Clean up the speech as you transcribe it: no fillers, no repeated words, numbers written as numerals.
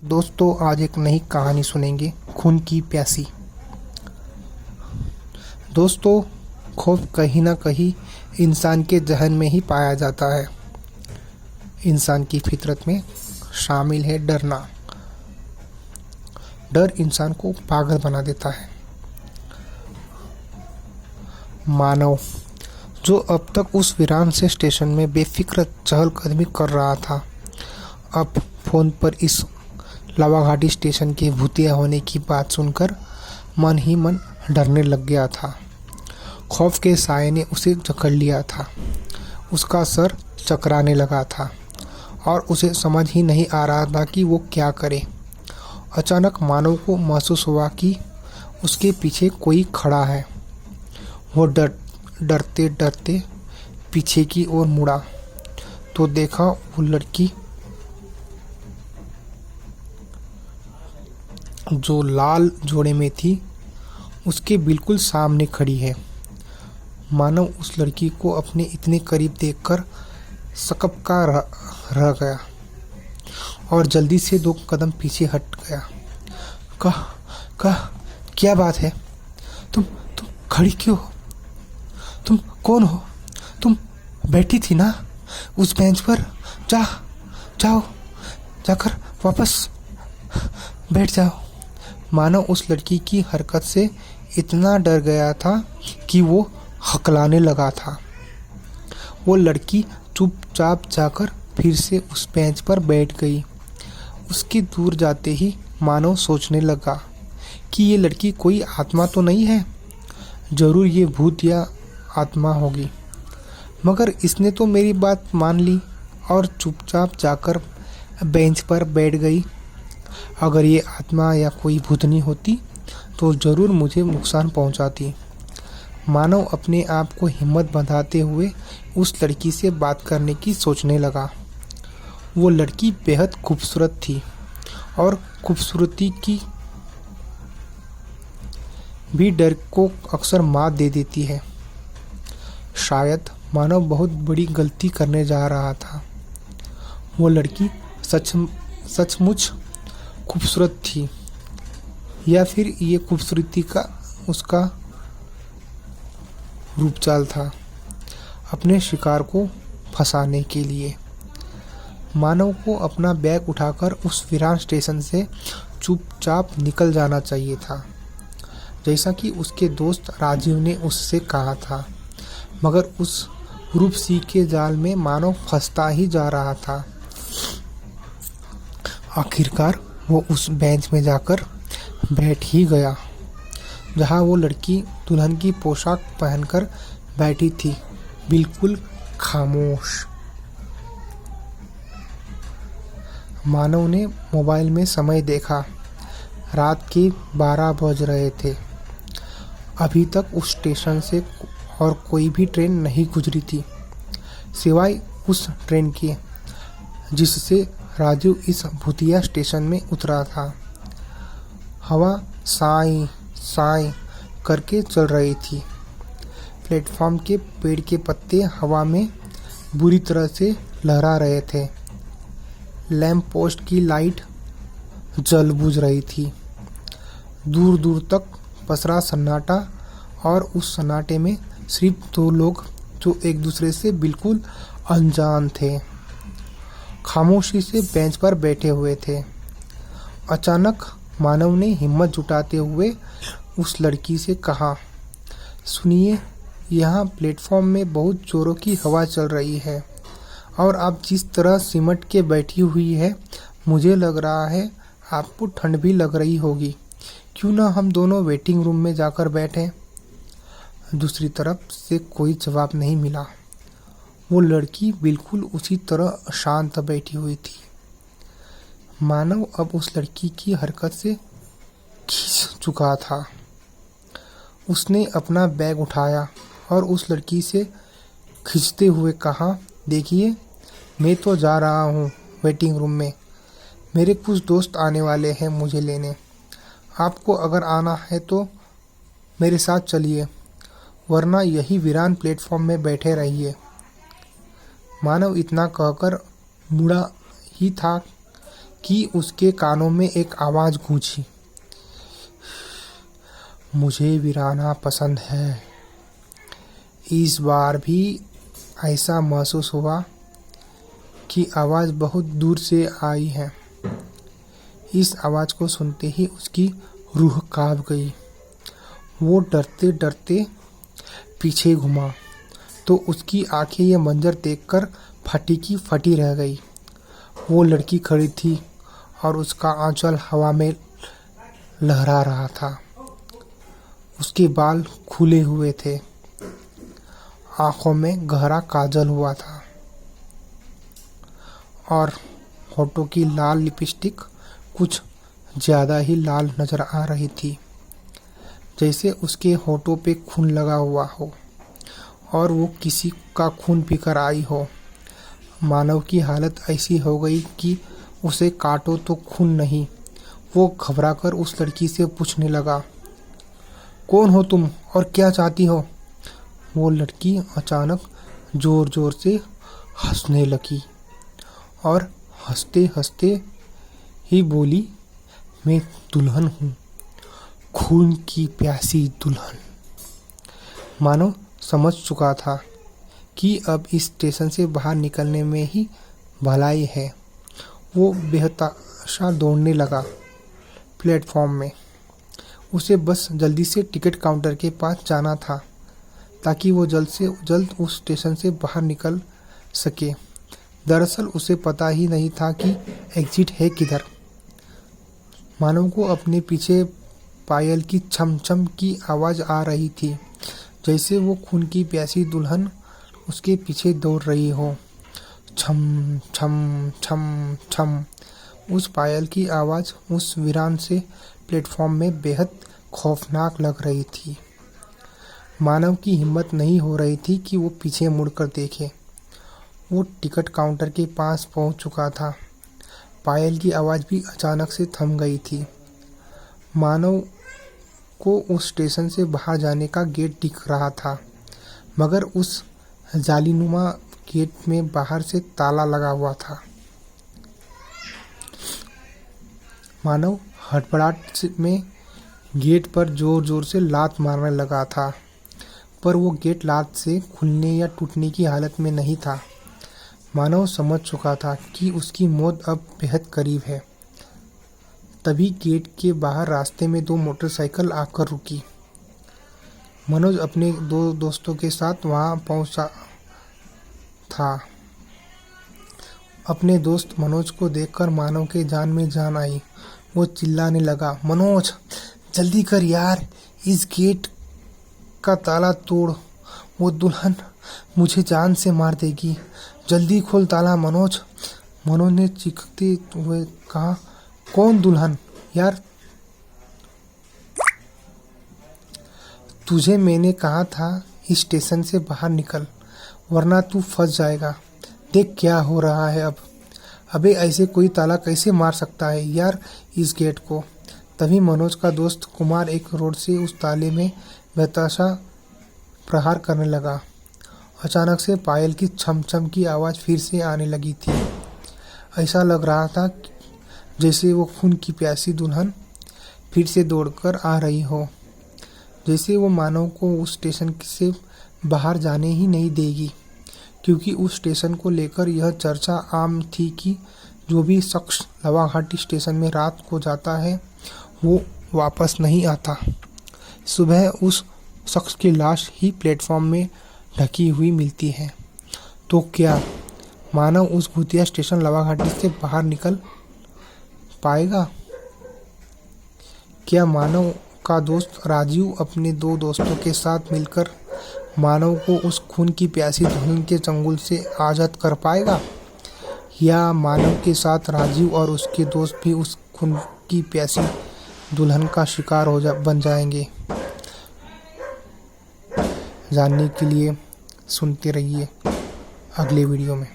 दोस्तों, आज एक नई कहानी सुनेंगे, खून की प्यासी। दोस्तों, खौफ कहीं ना कहीं इंसान के जहन में ही पाया जाता है। इंसान की फितरत में शामिल है डरना। डर इंसान को पागल बना देता है। मानव, जो अब तक उस वीरान से स्टेशन में बेफिक्र चहलकदमी कर रहा था, अब फोन पर इस लावाघाटी स्टेशन के भूतिया होने की बात सुनकर मन ही मन डरने लग गया था। खौफ के साए ने उसे जकड़ लिया था। उसका सर चकराने लगा था और उसे समझ ही नहीं आ रहा था कि वो क्या करे। अचानक मानव को महसूस हुआ कि उसके पीछे कोई खड़ा है। वो डरते डरते पीछे की ओर मुड़ा तो देखा वो लड़की जो लाल जोड़े में थी उसके बिल्कुल सामने खड़ी है। मानव उस लड़की को अपने इतने करीब देखकर सकपका रह गया और जल्दी से 2 कदम पीछे हट गया। कहा क्या बात है? तुम खड़ी क्यों हो? तुम कौन हो? तुम बैठी थी ना उस बेंच पर? जाओ जाकर वापस बैठ जाओ। मानव उस लड़की की हरकत से इतना डर गया था कि वो हकलाने लगा था। वो लड़की चुपचाप जाकर फिर से उस बेंच पर बैठ गई। उसकी दूर जाते ही मानव सोचने लगा कि ये लड़की कोई आत्मा तो नहीं है, जरूर ये भूत या आत्मा होगी। मगर इसने तो मेरी बात मान ली और चुपचाप जाकर बेंच पर बैठ गई। अगर ये आत्मा या कोई भूतनी होती तो ज़रूर मुझे नुकसान पहुंचाती। मानव अपने आप को हिम्मत बंधाते हुए उस लड़की से बात करने की सोचने लगा। वो लड़की बेहद खूबसूरत थी और खूबसूरती की भी डर को अक्सर मात दे देती है। शायद मानव बहुत बड़ी गलती करने जा रहा था। वो लड़की सचमुच खूबसूरत थी या फिर ये खूबसूरती का उसका रूपचाल था अपने शिकार को फंसाने के लिए। मानव को अपना बैग उठाकर उस वीरान स्टेशन से चुपचाप निकल जाना चाहिए था, जैसा कि उसके दोस्त राजीव ने उससे कहा था। मगर उस रूपसी के जाल में मानव फंसता ही जा रहा था। आखिरकार वो उस बेंच में जाकर बैठ ही गया जहां वो लड़की दुल्हन की पोशाक पहनकर बैठी थी, बिल्कुल खामोश। मानव ने मोबाइल में समय देखा। रात के 12 बज रहे थे। अभी तक उस स्टेशन से और कोई भी ट्रेन नहीं गुजरी थी, सिवाय उस ट्रेन के जिससे राजू इस भूतिया स्टेशन में उतरा था। हवा साई साई करके चल रही थी। प्लेटफॉर्म के पेड़ के पत्ते हवा में बुरी तरह से लहरा रहे थे। लैंप पोस्ट की लाइट जल बुझ रही थी। दूर दूर तक पसरा सन्नाटा और उस सन्नाटे में सिर्फ 2 लोग जो एक दूसरे से बिल्कुल अनजान थे, खामोशी से बेंच पर बैठे हुए थे। अचानक मानव ने हिम्मत जुटाते हुए उस लड़की से कहा, सुनिए, यहाँ प्लेटफॉर्म में बहुत जोरों की हवा चल रही है और आप जिस तरह सिमट के बैठी हुई है, मुझे लग रहा है आपको ठंड भी लग रही होगी। क्यों ना हम दोनों वेटिंग रूम में जाकर बैठें? दूसरी तरफ से कोई जवाब नहीं मिला। वो लड़की बिल्कुल उसी तरह शांत बैठी हुई थी। मानव अब उस लड़की की हरकत से खींच चुका था। उसने अपना बैग उठाया और उस लड़की से खींचते हुए कहा, देखिए, मैं तो जा रहा हूँ वेटिंग रूम में। मेरे कुछ दोस्त आने वाले हैं मुझे लेने। आपको अगर आना है तो मेरे साथ चलिए, वरना यही वीरान प्लेटफॉर्म में बैठे रहिए। मानव इतना कहकर मुड़ा ही था कि उसके कानों में एक आवाज़ गूंजी, मुझे वीराना पसंद है। इस बार भी ऐसा महसूस हुआ कि आवाज़ बहुत दूर से आई है। इस आवाज़ को सुनते ही उसकी रूह कांप गई। वो डरते डरते पीछे घुमा तो उसकी आंखें ये मंजर देखकर फटी की फटी रह गई। वो लड़की खड़ी थी और उसका आंचल हवा में लहरा रहा था। उसके बाल खुले हुए थे, आंखों में गहरा काजल हुआ था और होठों की लाल लिपस्टिक कुछ ज़्यादा ही लाल नज़र आ रही थी, जैसे उसके होठों पे खून लगा हुआ हो और वो किसी का खून पीकर आई हो। मानव की हालत ऐसी हो गई कि उसे काटो तो खून नहीं। वो घबराकर उस लड़की से पूछने लगा, कौन हो तुम और क्या चाहती हो? वो लड़की अचानक ज़ोर ज़ोर से हंसने लगी और हंसते हंसते ही बोली, मैं दुल्हन हूँ, खून की प्यासी दुल्हन। मानव समझ चुका था कि अब इस स्टेशन से बाहर निकलने में ही भलाई है। वो बेहताशा दौड़ने लगा प्लेटफॉर्म में। उसे बस जल्दी से टिकट काउंटर के पास जाना था ताकि वो जल्द से जल्द उस स्टेशन से बाहर निकल सके। दरअसल उसे पता ही नहीं था कि एग्जिट है किधर। मानव को अपने पीछे पायल की छम छम की आवाज़ आ रही थी, जैसे वो खून की प्यासी दुल्हन उसके पीछे दौड़ रही हो। छम छम छम छम। उस पायल की आवाज़ उस वीरान से प्लेटफॉर्म में बेहद खौफनाक लग रही थी। मानव की हिम्मत नहीं हो रही थी कि वो पीछे मुड़कर देखे। वो टिकट काउंटर के पास पहुंच चुका था। पायल की आवाज़ भी अचानक से थम गई थी। मानव को उस स्टेशन से बाहर जाने का गेट दिख रहा था, मगर उस जालीनुमा गेट में बाहर से ताला लगा हुआ था। मानव हड़बड़ाहट में गेट पर जोर जोर से लात मारने लगा था, पर वो गेट लात से खुलने या टूटने की हालत में नहीं था। मानव समझ चुका था कि उसकी मौत अब बेहद करीब है। तभी गेट के बाहर रास्ते में दो मोटरसाइकिल आकर रुकी। मनोज अपने दो दोस्तों के साथ वहां पहुंचा था। अपने दोस्त मनोज को देखकर मानव के जान में जान आई। वो चिल्लाने लगा, मनोज जल्दी कर यार, इस गेट का ताला तोड़, वो दुल्हन मुझे जान से मार देगी, जल्दी खोल ताला मनोज। मनोज ने चीखते हुए कहा, कौन दुल्हन यार? तुझे मैंने कहा था इस स्टेशन से बाहर निकल, वरना तू फंस जाएगा। देख क्या हो रहा है अब। अबे ऐसे कोई ताला कैसे मार सकता है यार इस गेट को। तभी मनोज का दोस्त कुमार एक रोड से उस ताले में बेतहाशा प्रहार करने लगा। अचानक से पायल की छम छम की आवाज़ फिर से आने लगी थी। ऐसा लग रहा था जैसे वो खून की प्यासी दुल्हन फिर से दौड़कर आ रही हो, जैसे वो मानव को उस स्टेशन से बाहर जाने ही नहीं देगी, क्योंकि उस स्टेशन को लेकर यह चर्चा आम थी कि जो भी शख्स लवाघाटी स्टेशन में रात को जाता है वो वापस नहीं आता। सुबह उस शख्स की लाश ही प्लेटफॉर्म में ढकी हुई मिलती है। तो क्या मानव उस भूतिया स्टेशन लवाघाटी से बाहर निकल पाएगा? क्या मानव का दोस्त राजीव अपने दो दोस्तों के साथ मिलकर मानव को उस खून की प्यासी दुल्हन के चंगुल से आज़ाद कर पाएगा, या मानव के साथ राजीव और उसके दोस्त भी उस खून की प्यासी दुल्हन का शिकार बन जाएंगे? जानने के लिए सुनते रहिए अगले वीडियो में।